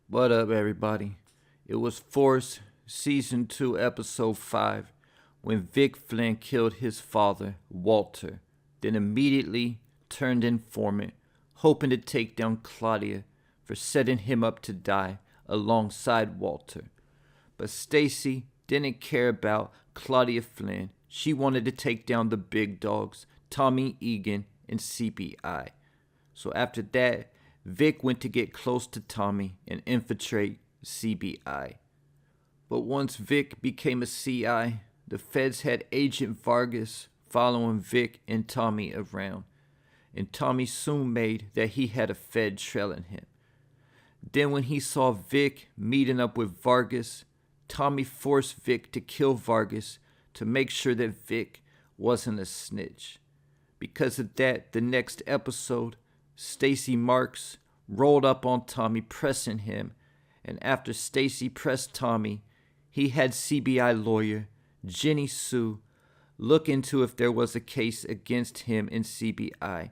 What up, everybody? It was Force Season 2, Episode 5, when Vic Flynn killed his father, Walter, then immediately turned informant, hoping to take down Claudia for setting him up to die alongside Walter. But Stacy didn't care about Claudia Flynn. She wanted to take down the big dogs, Tommy Egan and CBI. So after that, Vic went to get close to Tommy and infiltrate CBI. But once Vic became a CI, the feds had Agent Vargas following Vic and Tommy around, and Tommy soon made that he had a fed trailing him. Then when he saw Vic meeting up with Vargas, Tommy forced Vic to kill Vargas to make sure that Vic wasn't a snitch. Because of that, the next episode, Stacy Marks rolled up on Tommy, pressing him, and after Stacy pressed Tommy, he had CBI lawyer Jenny Sue look into if there was a case against him in CBI,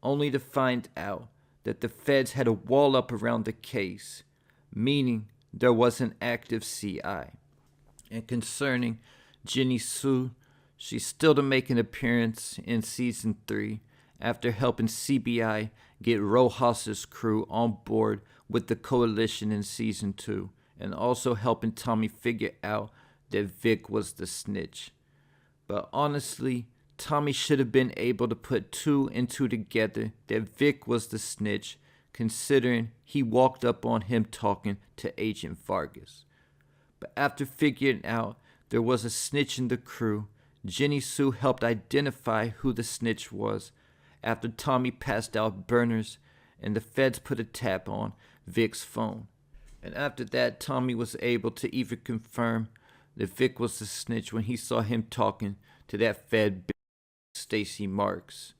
only to find out that the feds had a wall up around the case, meaning there was an active CI. And concerning Jenny Sue, she's still to make an appearance in Season 3 after helping CBI get Rojas's crew on board with the coalition in Season 2, and also helping Tommy figure out that Vic was the snitch. But honestly, Tommy should have been able to put two and two together that Vic was the snitch, considering he walked up on him talking to Agent Vargas. But after figuring out there was a snitch in the crew, Jenny Sue helped identify who the snitch was after Tommy passed out burners and the feds put a tap on Vic's phone. And after that, Tommy was able to even confirm that Vic was the snitch when he saw him talking to that fed bitch, Stacy Marks.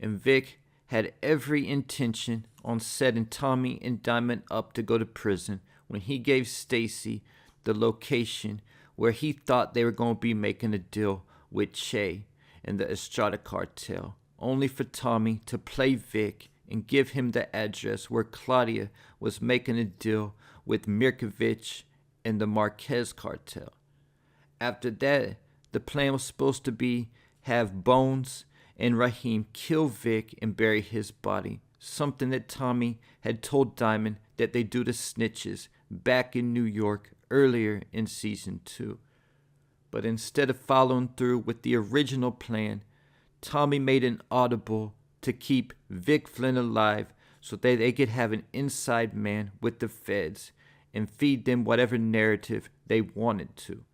And Vic had every intention on setting Tommy and Diamond up to go to prison when he gave Stacy the location where he thought they were going to be making a deal with Che and the Estrada cartel, only for Tommy to play Vic and give him the address where Claudia was making a deal with Mirkovich and the Marquez cartel. After that, the plan was supposed to be have Bones and Raheem kill Vic and bury his body, something that Tommy had told Diamond that they do to snitches back in New York earlier in Season 2. But instead of following through with the original plan, Tommy made an audible to keep Vic Flynn alive so that they could have an inside man with the feds and feed them whatever narrative they wanted to.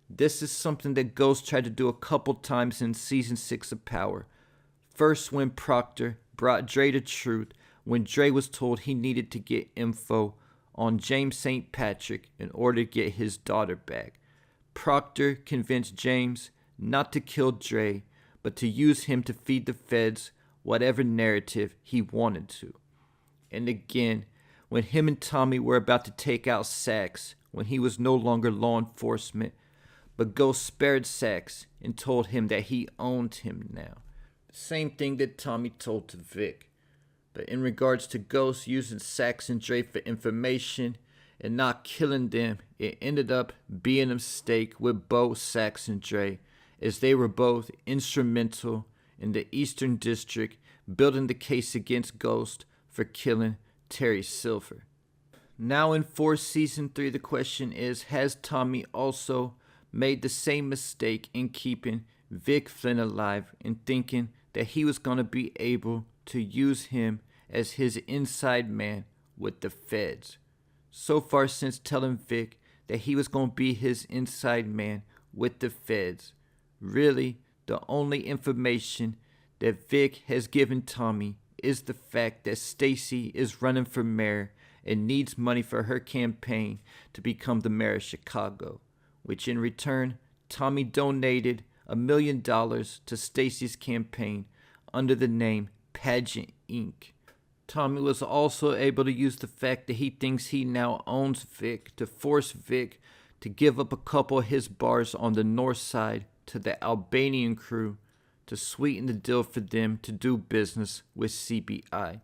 This is something that Ghost tried to do a couple times in Season 6 of Power. First when Proctor brought Dre to truth when Dre was told he needed to get info on James St. Patrick in order to get his daughter back. Proctor convinced James not to kill Dre, but to use him to feed the feds whatever narrative he wanted to. And again, when him and Tommy were about to take out Sax when he was no longer law enforcement, but Ghost spared Sax and told him that he owned him now. The same thing that Tommy told to Vic. But in regards to Ghost using Sax and Dre for information and not killing them, it ended up being a mistake with both Sax and Dre, as they were both instrumental in the Eastern District building the case against Ghost for killing Terry Silver. Now in Force Season 3, the question is, has Tommy also made the same mistake in keeping Vic Flynn alive and thinking that he was going to be able to use him as his inside man with the feds? So far since telling Vic that he was going to be his inside man with the feds, really the only information that Vic has given Tommy is the fact that Stacy is running for mayor and needs money for her campaign to become the mayor of Chicago, which in return, Tommy donated $1 million to Stacy's campaign under the name Pageant Inc. Tommy was also able to use the fact that he thinks he now owns Vic to force Vic to give up a couple of his bars on the north side to the Albanian crew to sweeten the deal for them to do business with CBI,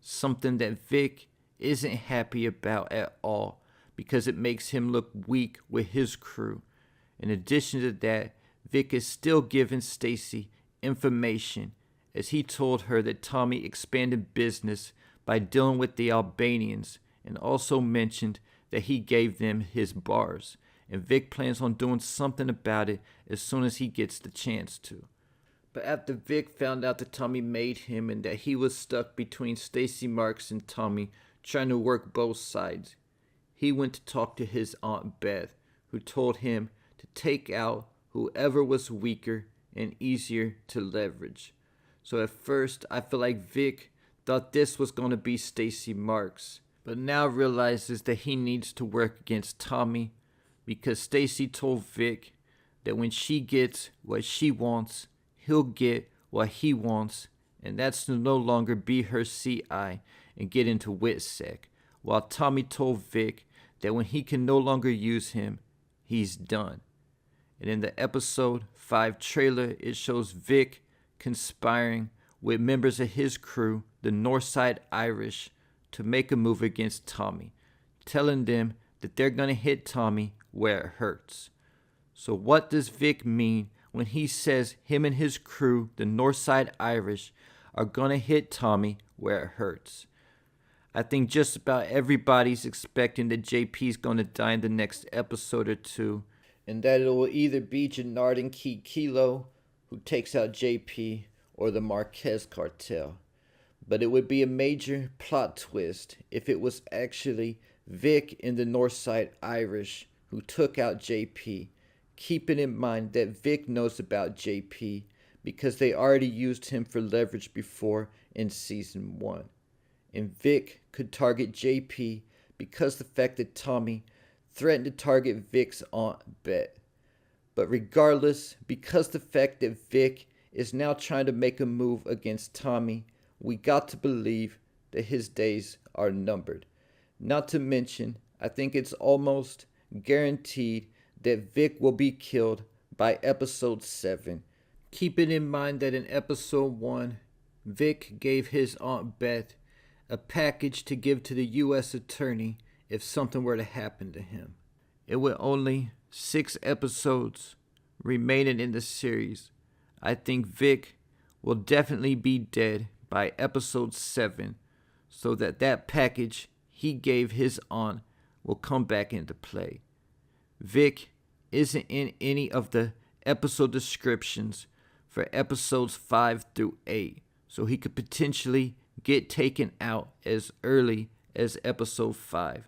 something that Vic isn't happy about at all because it makes him look weak with his crew. In addition to that, Vic is still giving Stacy information as he told her that Tommy expanded business by dealing with the Albanians and also mentioned that he gave them his bars, and Vic plans on doing something about it as soon as he gets the chance to. But after Vic found out that Tommy made him and that he was stuck between Stacy Marks and Tommy trying to work both sides, he went to talk to his Aunt Beth, who told him to take out whoever was weaker and easier to leverage. So at first, I feel like Vic thought this was going to be Stacy Marks, but now realizes that he needs to work against Tommy because Stacy told Vic that when she gets what she wants, he'll get what he wants, and that's to no longer be her CI and get into WITSEC, while Tommy told Vic that when he can no longer use him, he's done. And in the episode 5 trailer, it shows Vic conspiring with members of his crew, the Northside Irish, to make a move against Tommy, telling them that they're going to hit Tommy where it hurts. So what does Vic mean when he says him and his crew, the Northside Irish, are going to hit Tommy where it hurts? I think just about everybody's expecting that JP's going to die in the next episode or two, and that it will either be Jannard and Kilo who takes out JP or the Marquez cartel. But it would be a major plot twist if it was actually Vic and the Northside Irish who took out JP, keeping in mind that Vic knows about JP because they already used him for leverage before in season 1. And Vic could target JP because the fact that Tommy threatened to target Vic's Aunt Beth. But regardless, because the fact that Vic is now trying to make a move against Tommy, we got to believe that his days are numbered. Not to mention, I think it's almost guaranteed that Vic will be killed by episode 7. Keeping in mind that in episode 1, Vic gave his Aunt Beth a package to give to the U.S. attorney if something were to happen to him. It with only 6 episodes remaining in the series, I think Vic will definitely be dead by episode 7, so that package he gave his aunt will come back into play. Vic isn't in any of the episode descriptions for episodes 5 through 8, so he could potentially get taken out as early as episode 5.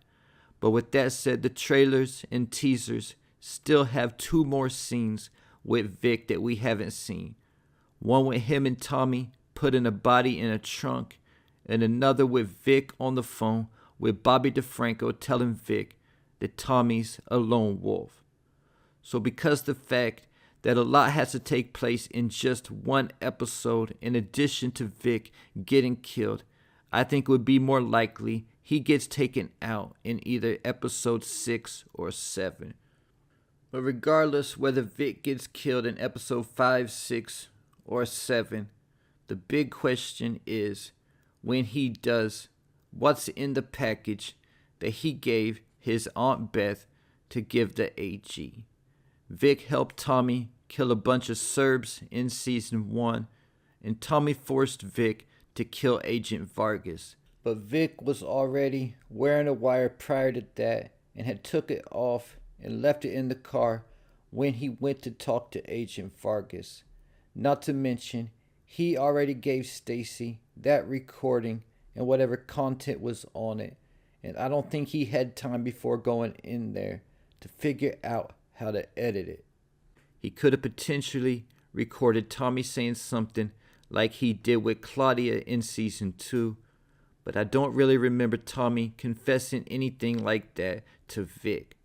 But with that said, the trailers and teasers still have 2 more scenes with Vic that we haven't seen. One with him and Tommy putting a body in a trunk, and another with Vic on the phone with Bobby DeFranco telling Vic that Tommy's a lone wolf. So because the fact that a lot has to take place in just 1 episode in addition to Vic getting killed, I think it would be more likely he gets taken out in either episode 6 or 7. But regardless whether Vic gets killed in episode 5, 6, or 7, the big question is, when he does, what's in the package that he gave his Aunt Beth to give the AG? Vic helped Tommy kill a bunch of Serbs in season 1, and Tommy forced Vic to kill Agent Vargas. But Vic was already wearing a wire prior to that and had took it off and left it in the car when he went to talk to Agent Vargas. Not to mention, he already gave Stacy that recording and whatever content was on it, and I don't think he had time before going in there to figure out how to edit it. He could have potentially recorded Tommy saying something like he did with Claudia in season 2, but I don't really remember Tommy confessing anything like that to Vic.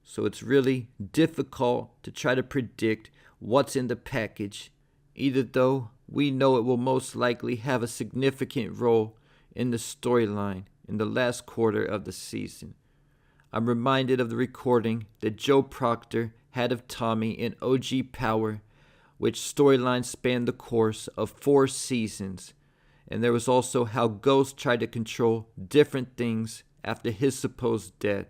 So it's really difficult to try to predict what's in the package, either though we know it will most likely have a significant role in the storyline in the last quarter of the season. I'm reminded of the recording that Joe Proctor had of Tommy in OG Power, which storyline spanned the course of 4 seasons, And there was also how Ghost tried to control different things after his supposed death,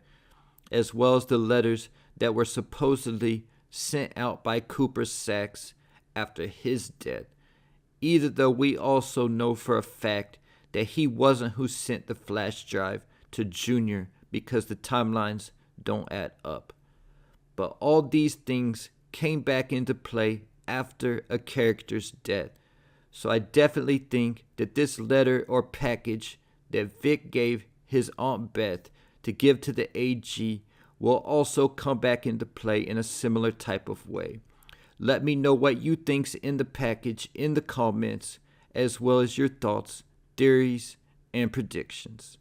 as well as the letters that were supposedly sent out by Cooper Saxe after his death. Either though we also know for a fact that he wasn't who sent the flash drive to Junior because the timelines don't add up. But all these things came back into play after a character's death. So I definitely think that this letter or package that Vic gave his Aunt Beth to give to the AG will also come back into play in a similar type of way. Let me know what you think's in the package in the comments, as well as your thoughts, theories, and predictions.